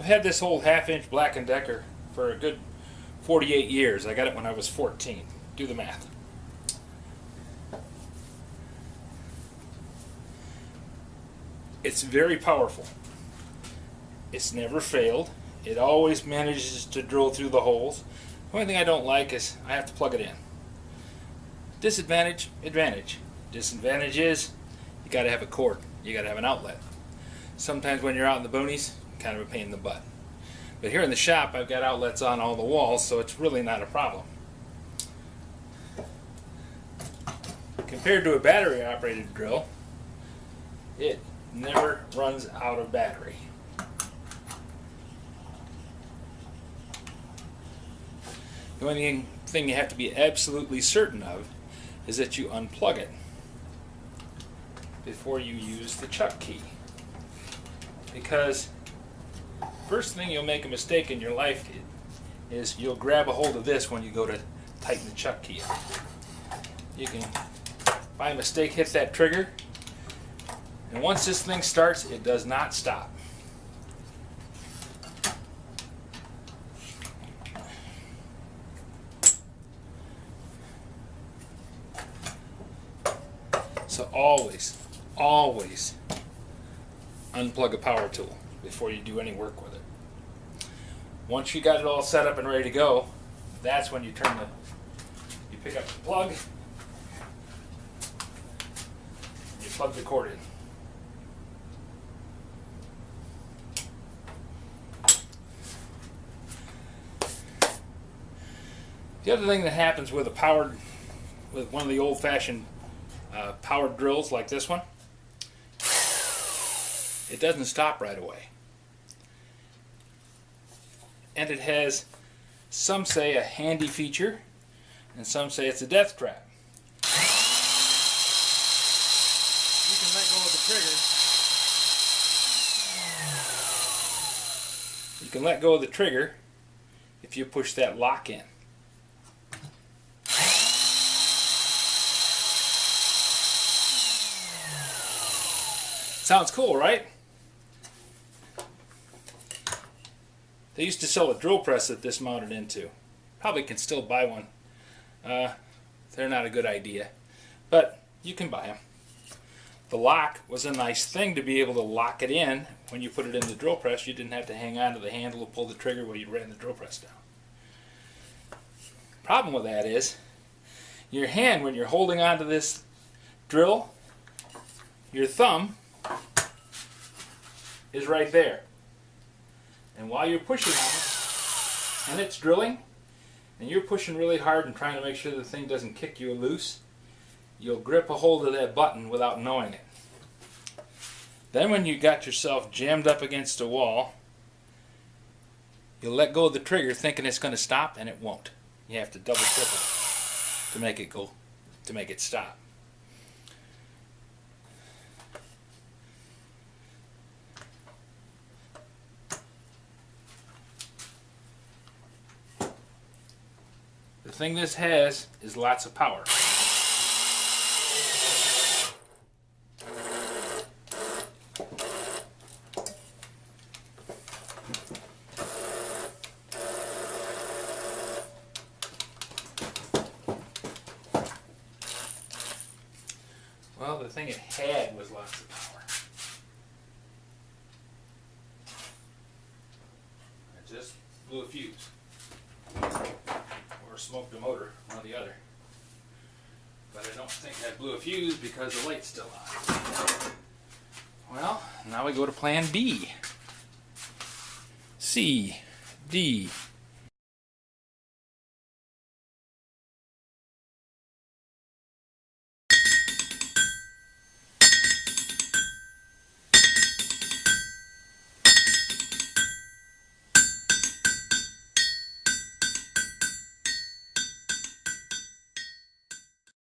I've had this old half-inch Black & Decker for a good 48 years. I got it when I was 14. Do the math. It's very powerful. It's never failed. It always manages to drill through the holes. The only thing I don't like is I have to plug it in. Disadvantage, advantage. Disadvantage is you got to have a cord. You got to have an outlet. Sometimes when you're out in the boonies, kind of a pain in the butt. But here in the shop, I've got outlets on all the walls, so it's really not a problem. Compared to a battery-operated drill, it never runs out of battery. The only thing you have to be absolutely certain of is that you unplug it before you use the chuck key. Because first thing you'll make a mistake in your life is you'll grab a hold of this when you go to tighten the chuck key up. You can, by mistake, hit that trigger, and once this thing starts, it does not stop. So always unplug a power tool before you do any work with it. Once you got it all set up and ready to go, that's when you pick up the plug, and you plug the cord in. The other thing that happens with one of the old-fashioned powered drills like this one, it doesn't stop right away. And it has, some say, a handy feature, and some say it's a death trap. You can let go of the trigger. You can let go of the trigger if you push that lock in. Sounds cool, right? They used to sell a drill press that this mounted into. Probably can still buy one. They're not a good idea, but you can buy them. The lock was a nice thing to be able to lock it in. When you put it in the drill press, you didn't have to hang on to the handle to pull the trigger while you ran the drill press down. Problem with that is, your hand, when you're holding onto this drill, your thumb is right there. And while you're pushing on it, and it's drilling, and you're pushing really hard and trying to make sure the thing doesn't kick you loose, you'll grip a hold of that button without knowing it. Then when you got yourself jammed up against a wall, you'll let go of the trigger thinking it's going to stop, and it won't. You have to double triple to make it go, to make it stop. The thing this has is lots of power. Well, the thing it had was lots of power. I just blew a fuse. Or smoked a motor, one or the other. But I don't think I blew a fuse because the light's still on. Well, now we go to plan B. C, D,